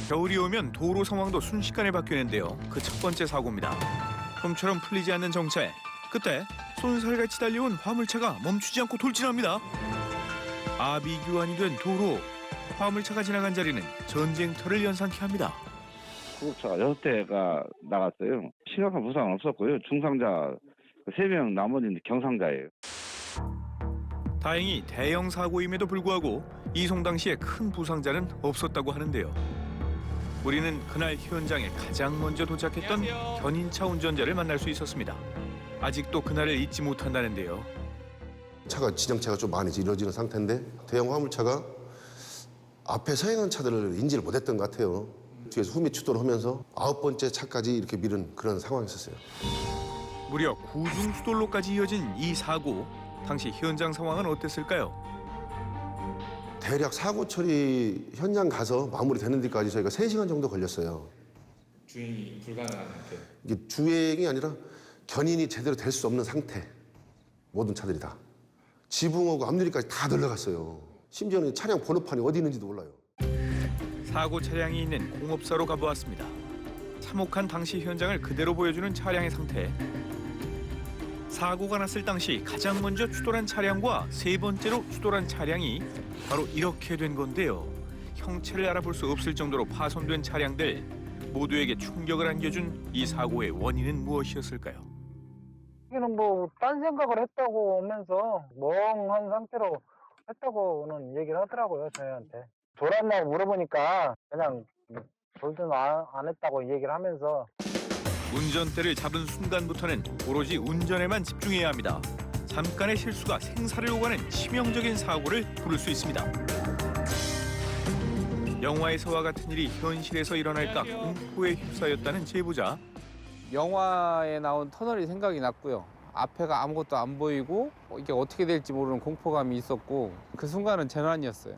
겨울이 오면 도로 상황도 순식간에 바뀌는데요. 그 첫 번째 사고입니다. 좀처럼 풀리지 않는 정체. 그때 쏜살같이 달려온 화물차가 멈추지 않고 돌진합니다. 아비규환이 된 도로. 화물차가 지나간 자리는 전쟁터를 연상케 합니다. 구급차가 6대가 나갔어요. 심각한 부상은 없었고요. 중상자 3명, 나머지는 경상자예요. 다행히 대형 사고임에도 불구하고 이송 당시에 큰 부상자는 없었다고 하는데요. 우리는 그날 현장에 가장 먼저 도착했던 견인차 운전자를 만날 수 있었습니다. 아직도 그날을 잊지 못한다는데요. 차가 진정체가 좀 많이 이루어지는 상태인데 대형 화물차가 앞에 서행한 차들을 인지를 못했던 것 같아요. 뒤에서 후미 추돌을 하면서 9번째 차까지 이렇게 밀은 그런 상황이었어요. 무려 구중 수돌로까지 이어진 이 사고. 당시 현장 상황은 어땠을까요? 대략 사고 처리 현장 가서 마무리되는 데까지 저희가 3시간 정도 걸렸어요. 주행이 불가능한 상태. 이게 주행이 아니라 견인이 제대로 될 수 없는 상태. 모든 차들이 다. 지붕하고 앞유리까지 다 들러갔어요. 심지어는 차량 번호판이 어디 있는지도 몰라요. 사고 차량이 있는 공업사로 가보았습니다. 참혹한 당시 현장을 그대로 보여주는 차량의 상태. 사고가 났을 당시 가장 먼저 추돌한 차량과 세 번째로 추돌한 차량이 바로 이렇게 된 건데요. 형체를 알아볼 수 없을 정도로 파손된 차량들. 모두에게 충격을 안겨준 이 사고의 원인은 무엇이었을까요? 여기는 뭐 딴 생각을 했다고 하면서 멍한 상태로 했다고는 얘기를 하더라고요, 저희한테. 돌았냐고 물어보니까 그냥 돌든 안 했다고 얘기를 하면서. 운전대를 잡은 순간부터는 오로지 운전에만 집중해야 합니다. 잠깐의 실수가 생사를 오가는 치명적인 사고를 부를 수 있습니다. 영화에서와 같은 일이 현실에서 일어날까 공포에 휩싸였다는 제보자. 영화에 나온 터널이 생각이 났고요. 앞에가 아무것도 안 보이고 이게 어떻게 될지 모르는 공포감이 있었고 그 순간은 재난이었어요.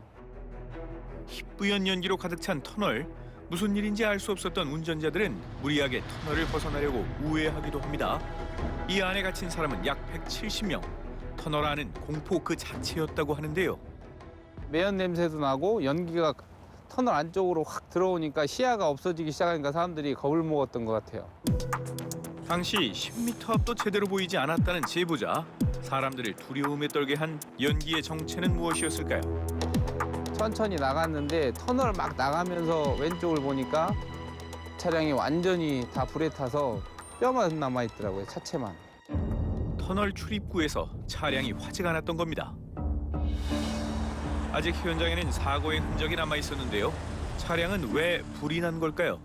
희뿌연 연기로 가득 찬 터널. 무슨 일인지 알 수 없었던 운전자들은 무리하게 터널을 벗어나려고 우회하기도 합니다. 이 안에 갇힌 사람은 약 170명. 터널 안은 공포 그 자체였다고 하는데요. 매연 냄새도 나고 연기가 터널 안쪽으로 확 들어오니까 시야가 없어지기 시작하니까 사람들이 겁을 먹었던 것 같아요. 당시 10m 앞도 제대로 보이지 않았다는 제보자. 사람들을 두려움에 떨게 한 연기의 정체는 무엇이었을까요? 천천히 나갔는데 터널 막 나가면서 왼쪽을 보니까 차량이 완전히 다 불에 타서 뼈만 남아있더라고요, 차체만. 터널 출입구에서 차량이 화재가 났던 겁니다. 아직 현장에는 사고의 흔적이 남아 있었는데요. 차량은 왜 불이 난 걸까요?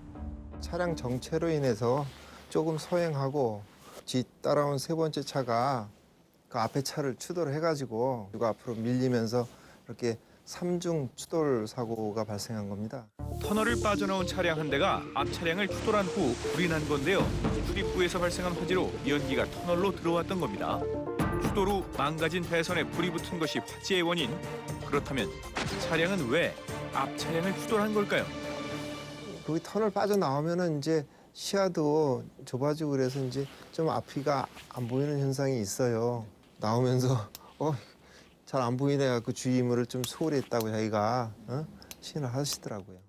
차량 정체로 인해서 조금 서행하고 뒤 따라온 세 번째 차가 그 앞에 차를 추돌을 해가지고 이거 앞으로 밀리면서 이렇게 3중 추돌 사고가 발생한 겁니다. 터널을 빠져나온 차량 한 대가 앞 차량을 추돌한 후 불이 난 건데요. 출입구에서 발생한 화재로 연기가 터널로 들어왔던 겁니다. 추돌 후 망가진 배선에 불이 붙은 것이 화재의 원인. 그렇다면 차량은 왜 앞 차량을 추돌한 걸까요? 거기 터널 빠져나오면은 이제 시야도 좁아지고 그래서 이제 좀 앞이가 안 보이는 현상이 있어요. 나오면서 잘 안 보이네 갖고 주의 의무를 좀 소홀히 했다고 자기가 시인을 하시더라고요.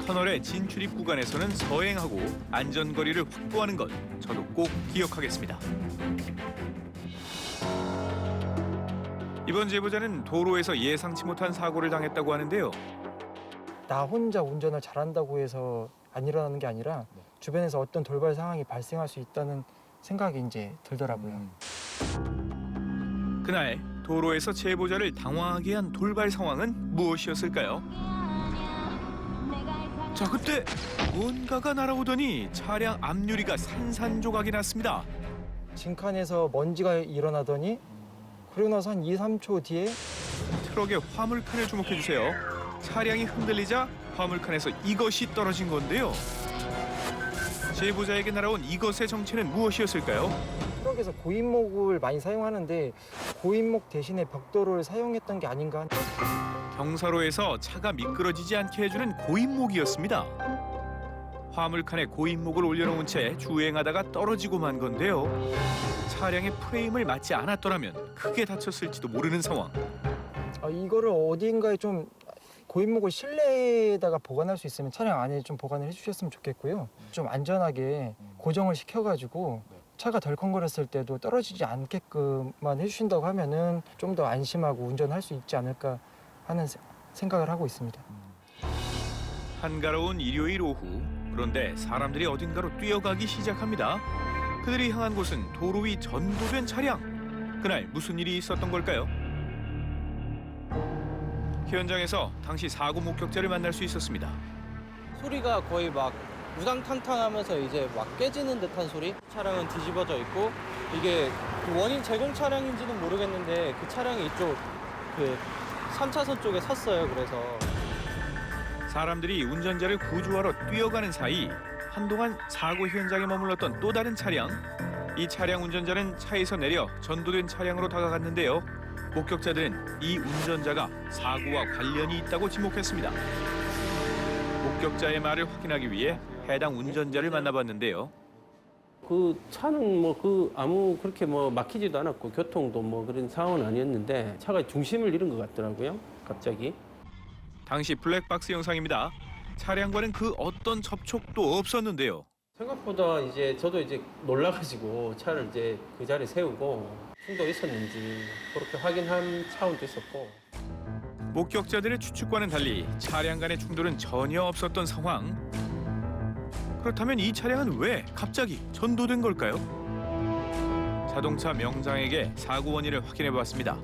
터널의 진출입 구간에서는 서행하고 안전거리를 확보하는 것. 저도 꼭 기억하겠습니다. 이번 제보자는 도로에서 예상치 못한 사고를 당했다고 하는데요. 나 혼자 운전을 잘한다고 해서 안 일어나는 게 아니라 주변에서 어떤 돌발 상황이 발생할 수 있다는 생각이 이제 들더라고요. 그날 도로에서 제보자를 당황하게 한 돌발 상황은 무엇이었을까요? 자, 그때 뭔가가 날아오더니 차량 앞유리가 산산조각이 났습니다. 진칸에서 먼지가 일어나더니 그러고 나서 한 2, 3초 뒤에 트럭의 화물칸을 주목해 주세요. 차량이 흔들리자 화물칸에서 이것이 떨어진 건데요. 제보자에게 날아온 이것의 정체는 무엇이었을까요? 트럭에서 고인목을 많이 사용하는데 고인목 대신에 벽돌을 사용했던 게 아닌가. 경사로에서 차가 미끄러지지 않게 해주는 고인목이었습니다. 화물칸에 고인목을 올려놓은 채 주행하다가 떨어지고 만 건데요. 차량의 프레임을 맞지 않았더라면 크게 다쳤을지도 모르는 상황. 이거를 어딘가에 좀 고인목을 실내에다가 보관할 수 있으면 차량 안에 좀 보관을 해주셨으면 좋겠고요. 좀 안전하게 고정을 시켜가지고 차가 덜컹거렸을 때도 떨어지지 않게끔만 해주신다고 하면은 좀 더 안심하고 운전할 수 있지 않을까 하는 생각을 하고 있습니다. 한가로운 일요일 오후, 그런데 사람들이 어딘가로 뛰어가기 시작합니다. 그들이 향한 곳은 도로 위 전도된 차량. 그날 무슨 일이 있었던 걸까요? 현장에서 당시 사고 목격자를 만날 수 있었습니다. 소리가 거의 막 우당탕탕하면서 이제 막 깨지는 듯한 소리? 차량은 뒤집어져 있고 이게 그 원인 제공 차량인지는 모르겠는데 그 차량이 이쪽 그 3차선 쪽에 섰어요. 그래서 사람들이 운전자를 구조하러 뛰어가는 사이 한동안 사고 현장에 머물렀던 또 다른 차량. 이 차량 운전자는 차에서 내려 전도된 차량으로 다가갔는데요. 목격자들은 이 운전자가 사고와 관련이 있다고 지목했습니다. 목격자의 말을 확인하기 위해 해당 운전자를 만나봤는데요. 그 차는 뭐 아무 그렇게 뭐 막히지도 않았고 교통도 뭐 그런 상황은 아니었는데 차가 중심을 잃은 것 같더라고요. 갑자기. 당시 블랙박스 영상입니다. 차량과는 그 어떤 접촉도 없었는데요. 생각보다 이제 저도 이제 놀라가지고 차를 이제 그 자리에 세우고 충돌 있었는지 그렇게 확인한 차원도 있었고. 목격자들의 추측과는 달리 차량 간의 충돌은 전혀 없었던 상황. 그렇다면 이 차량은 왜 갑자기 전도된 걸까요? 자동차 명장에게 사고 원인을 확인해봤습니다.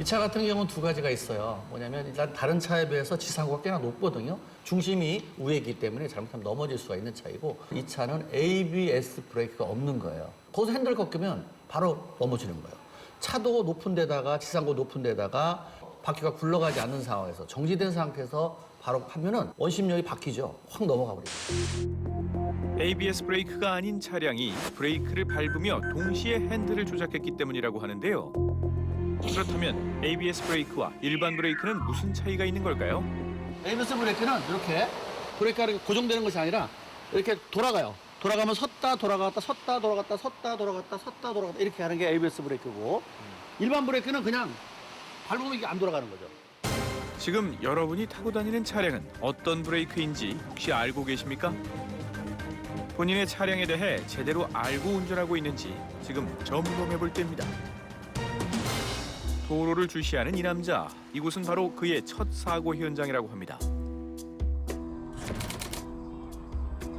이 차 같은 경우는 두 가지가 있어요. 뭐냐면 일단 다른 차에 비해서 지상고가 꽤나 높거든요. 중심이 위에 있기 때문에 잘못하면 넘어질 수가 있는 차이고 이 차는 ABS 브레이크가 없는 거예요. 거기서 핸들 꺾이면 바로 넘어지는 거예요. 차도 높은 데다가 지상고 높은 데다가 바퀴가 굴러가지 않는 상황에서 정지된 상태에서 바로 하면은 원심력이 바퀴죠. 확 넘어가 버립니다. ABS 브레이크가 아닌 차량이 브레이크를 밟으며 동시에 핸들을 조작했기 때문이라고 하는데요. 그렇다면 ABS 브레이크와 일반 브레이크는 무슨 차이가 있는 걸까요? ABS 브레이크는 이렇게 브레이크가 고정되는 것이 아니라 이렇게 돌아가요. 돌아가면 섰다 돌아갔다 섰다 돌아갔다 섰다 돌아갔다 섰다 돌아갔다 이렇게 하는 게 ABS 브레이크고 일반 브레이크는 그냥 밟으면 이게 안 돌아가는 거죠. 지금 여러분이 타고 다니는 차량은 어떤 브레이크인지 혹시 알고 계십니까? 본인의 차량에 대해 제대로 알고 운전하고 있는지 지금 점검해 볼 때입니다. 도로를 주시하는 이 남자, 이곳은 바로 그의 첫 사고 현장이라고 합니다.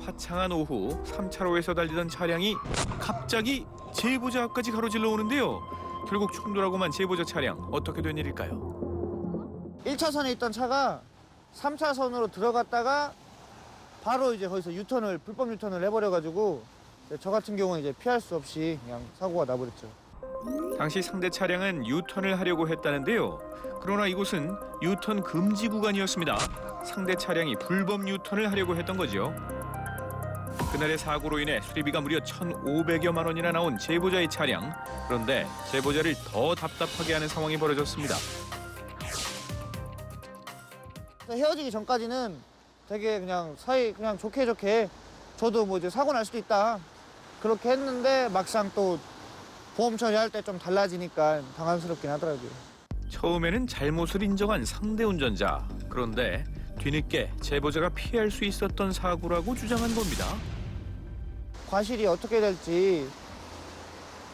화창한 오후 3차로에서 달리던 차량이 갑자기 제보자 앞까지 가로질러 오는데요. 결국 충돌하고만 제보자 차량, 어떻게 된 일일까요? 1차선에 있던 차가 3차선으로 들어갔다가 바로 이제 거기서 불법 유턴을 해버려가지고 저 같은 경우는 이제 피할 수 없이 그냥 사고가 나버렸죠. 당시 상대 차량은 유턴을 하려고 했다는데요. 그러나 이곳은 유턴 금지 구간이었습니다. 상대 차량이 불법 유턴을 하려고 했던 거죠. 그날의 사고로 인해 수리비가 무려 1,500여만 원이나 나온 제보자의 차량. 그런데 제보자를 더 답답하게 하는 상황이 벌어졌습니다. 헤어지기 전까지는 되게 그냥 사이 그냥 좋게 저도 뭐 이제 사고 날 수도 있다 그렇게 했는데 막상 또 보험 처리할 때 좀 달라지니까 당황스럽긴 하더라고요. 처음에는 잘못을 인정한 상대 운전자. 그런데 뒤늦게 제보자가 피할 수 있었던 사고라고 주장한 겁니다. 과실이 어떻게 될지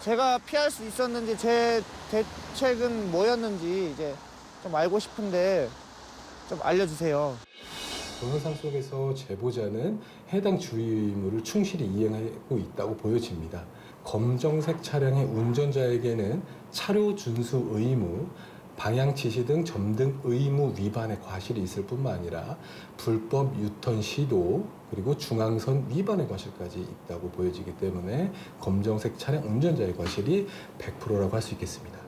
제가 피할 수 있었는지 제 대책은 뭐였는지 이제 좀 알고 싶은데 좀 알려주세요. 동영상 속에서 제보자는 해당 주의 의무를 충실히 이행하고 있다고 보여집니다. 검정색 차량의 운전자에게는 차로 준수 의무, 방향 지시 등 점등 의무 위반의 과실이 있을 뿐만 아니라 불법 유턴 시도 그리고 중앙선 위반의 과실까지 있다고 보여지기 때문에 검정색 차량 운전자의 과실이 100%라고 할 수 있겠습니다.